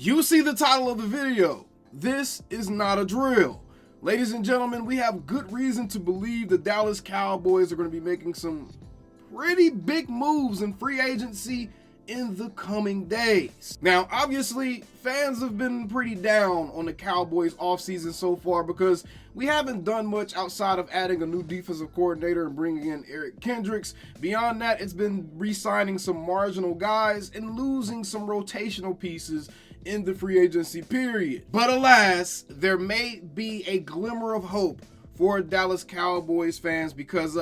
You see the title of the video. This is not a drill. Ladies and gentlemen, we have good reason to believe the Dallas Cowboys are going to be making some pretty big moves in free agency in the coming days. Now, obviously, fans have been pretty down on the Cowboys offseason so far because we haven't done much outside of adding a new defensive coordinator and bringing in Eric Kendricks. Beyond that, it's been re-signing some marginal guys and losing some rotational pieces in the free agency period. But alas, there may be a glimmer of hope for Dallas Cowboys fans because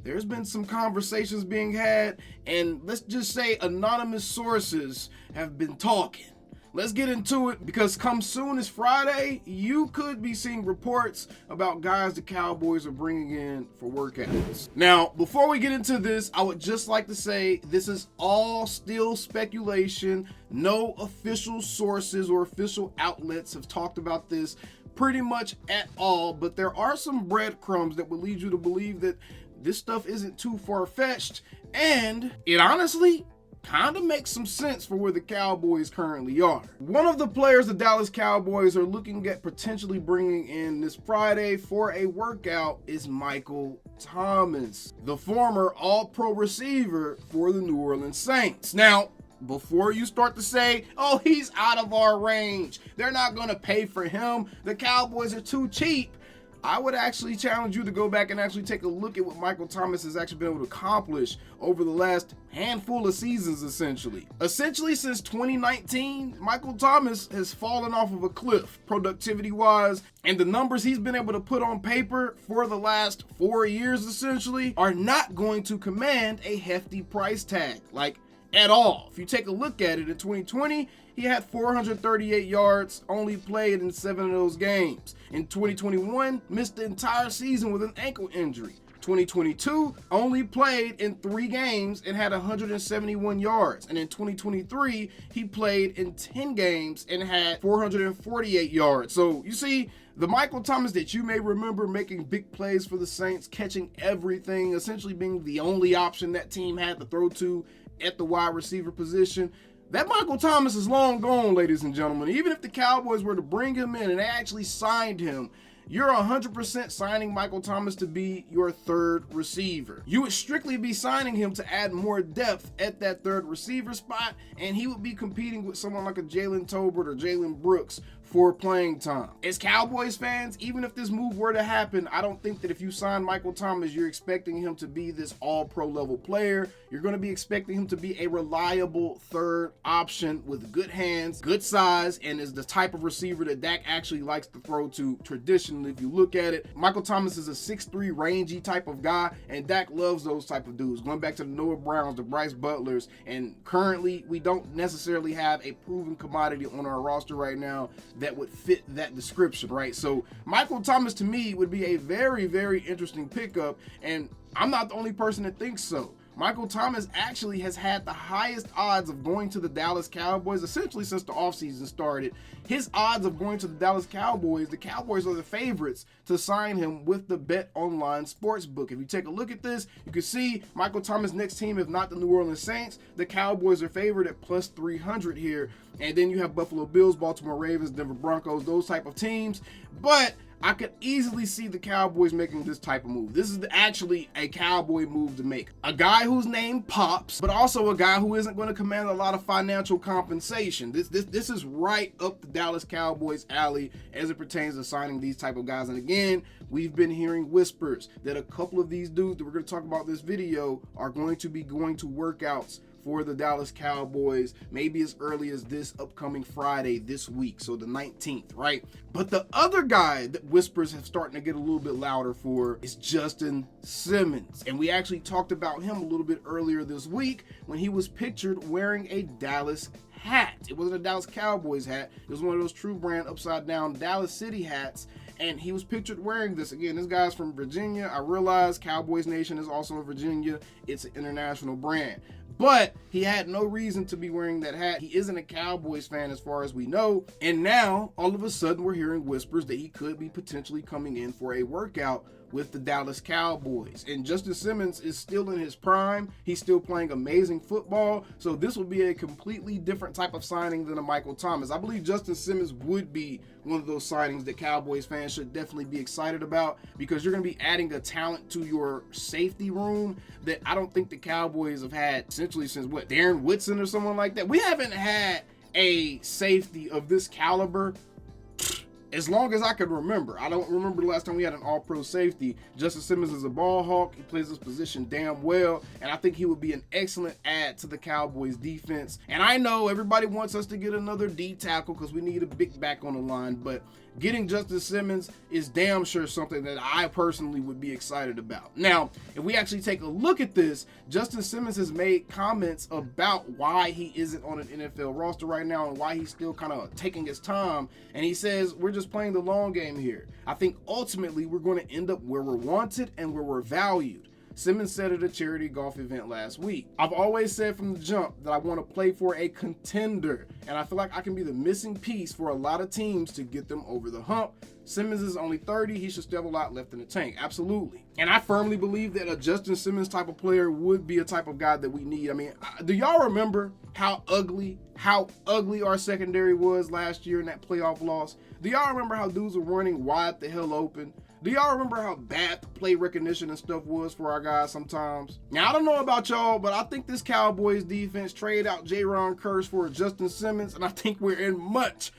there's been some conversations being had, and let's just say anonymous sources have been talking. Let's get into it because come soon as Friday, you could be seeing reports about guys the Cowboys are bringing in for workouts. Now, before we get into this, I would just like to say this is all still speculation. No official sources or official outlets have talked about this pretty much at all, but there are some breadcrumbs that would lead you to believe that this stuff isn't too far-fetched, and it honestly kind of makes some sense for where the Cowboys currently are. One of the players the Dallas Cowboys are looking at potentially bringing in this Friday for a workout is Michael Thomas, the former All-Pro receiver for the New Orleans Saints. Now, before you start to say, oh, he's out of our range, they're not going to pay for him, the Cowboys are too cheap, I would actually challenge you to go back and actually take a look at what Michael Thomas has actually been able to accomplish over the last handful of seasons, essentially. Essentially, since 2019, Michael Thomas has fallen off of a cliff, productivity-wise, and the numbers he's been able to put on paper for the last 4 years, essentially, are not going to command a hefty price tag, like, at all. If you take a look at it, in 2020, he had 438 yards, only played in 7 of those games. In 2021, missed the entire season with an ankle injury. 2022, only played in 3 games and had 171 yards. And in 2023, he played in 10 games and had 448 yards. So you see, the Michael Thomas that you may remember making big plays for the Saints, catching everything, essentially being the only option that team had to throw to at the wide receiver position, that Michael Thomas is long gone, ladies and gentlemen. Even if the Cowboys were to bring him in and they actually signed him, you're 100% signing Michael Thomas to be your third receiver. You would strictly be signing him to add more depth at that third receiver spot, and he would be competing with someone like a Jalen Tolbert or Jalen Brooks for playing time. As Cowboys fans, even if this move were to happen, I don't think that if you sign Michael Thomas, you're expecting him to be this all-pro level player. You're going to be expecting him to be a reliable third option with good hands, good size, and is the type of receiver that Dak actually likes to throw to traditionally. If you look at it, Michael Thomas is a 6'3", rangy type of guy, and Dak loves those type of dudes. Going back to the Noah Browns, the Bryce Butlers, and currently we don't necessarily have a proven commodity on our roster right now that would fit that description, right? So Michael Thomas to me would be a very, very interesting pickup, and I'm not the only person that thinks so. Michael Thomas actually has had the highest odds of going to the Dallas Cowboys essentially since the offseason started. His odds of going to the Dallas Cowboys, the Cowboys are the favorites to sign him with the Bet Online Sportsbook. If you take a look at this, you can see Michael Thomas' next team, if not the New Orleans Saints, the Cowboys are favored at plus 300 here. And then you have Buffalo Bills, Baltimore Ravens, Denver Broncos, those type of teams. But I could easily see the Cowboys making this type of move. This is actually a Cowboy move to make. A guy whose name pops, but also a guy who isn't going to command a lot of financial compensation. This is right up the Dallas Cowboys alley as it pertains to signing these type of guys. And again, we've been hearing whispers that a couple of these dudes that we're going to talk about in this video are going to be going to workouts for the Dallas Cowboys, maybe as early as this upcoming Friday this week, so the 19th, right? But the other guy that whispers have starting to get a little bit louder for is Justin Simmons. And we actually talked about him a little bit earlier this week when he was pictured wearing a Dallas hat. It wasn't a Dallas Cowboys hat. It was one of those true brand upside down Dallas City hats. And he was pictured wearing this. Again, this guy's from Virginia. I realize Cowboys Nation is also in Virginia. It's an international brand. But he had no reason to be wearing that hat. He isn't a Cowboys fan as far as we know. And now, all of a sudden, we're hearing whispers that he could be potentially coming in for a workout with the Dallas Cowboys. And Justin Simmons is still in his prime. He's still playing amazing football. So this will be a completely different type of signing than a Michael Thomas. I believe Justin Simmons would be one of those signings that Cowboys fans should definitely be excited about, because you're going to be adding a talent to your safety room that I don't think the Cowboys have had essentially since Darren Woodson or someone like that. We haven't had a safety of this caliber as long as I can remember. I don't remember the last time we had an all-pro safety. Justin Simmons is a ball hawk. He plays his position damn well, and I think he would be an excellent add to the Cowboys defense. And I know everybody wants us to get another D tackle because we need a big back on the line, but getting Justin Simmons is damn sure something that I personally would be excited about. Now, if we actually take a look at this, Justin Simmons has made comments about why he isn't on an NFL roster right now and why he's still kind of taking his time. And he says, we're just playing the long game here. I think ultimately we're going to end up where we're wanted and where we're valued. Simmons said at a charity golf event last week, I've always said from the jump that I want to play for a contender, and I feel like I can be the missing piece for a lot of teams to get them over the hump. Simmons is only 30. He should still have a lot left in the tank. Absolutely. And I firmly believe that a Justin Simmons type of player would be a type of guy that we need. I mean, do y'all remember how ugly our secondary was last year in that playoff loss? Do y'all remember how dudes were running wide the hell open? Do y'all remember how bad the play recognition and stuff was for our guys sometimes? Now, I don't know about y'all, but I think this Cowboys defense trade out Jaron Kearse for Justin Simmons, and I think we're in much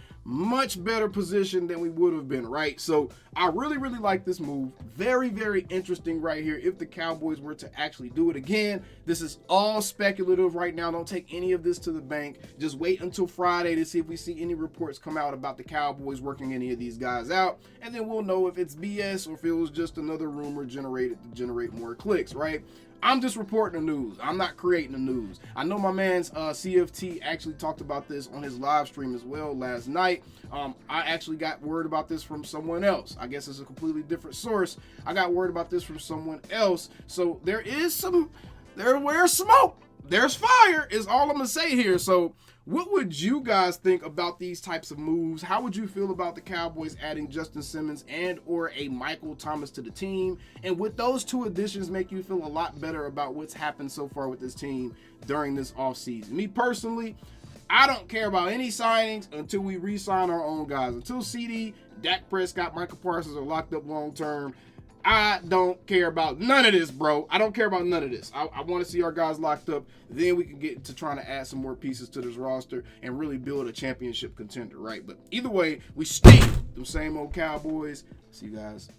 better position than we would have been, right? So I really like this move. Very interesting right here if the Cowboys were to actually do it. Again, this is all speculative right now. Don't take any of this to the bank. Just wait until Friday to see if we see any reports come out about the Cowboys working any of these guys out, and then we'll know if it's BS or if it was just another rumor generated to generate more clicks, right? I'm just reporting the news. I'm not creating the news. I know my man's CFT actually talked about this on his live stream as well last night. I actually got word about this from someone else. I guess it's a completely different source. I got word about this from someone else. So there's smoke, there's fire is all I'm gonna say here. So what would you guys think about these types of moves? How would you feel about the Cowboys adding Justin Simmons and or a Michael Thomas to the team? And would those two additions make you feel a lot better about what's happened so far with this team during this offseason? Me personally, I don't care about any signings until we re-sign our own guys. Until CD, Dak Prescott, Michael Parsons are locked up long term, I don't care about none of this, bro. I don't care about none of this. I want to see our guys locked up. Then we can get into trying to add some more pieces to this roster and really build a championship contender, right? But either way, we stay them same old Cowboys. See you guys.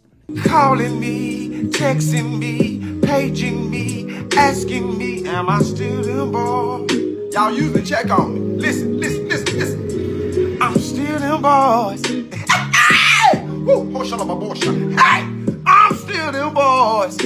Calling me, texting me, paging me, asking me, am I still them boys? Y'all usually check on me. Listen. I'm still them boys. Hey! Woo! Hey! I'm still them boys.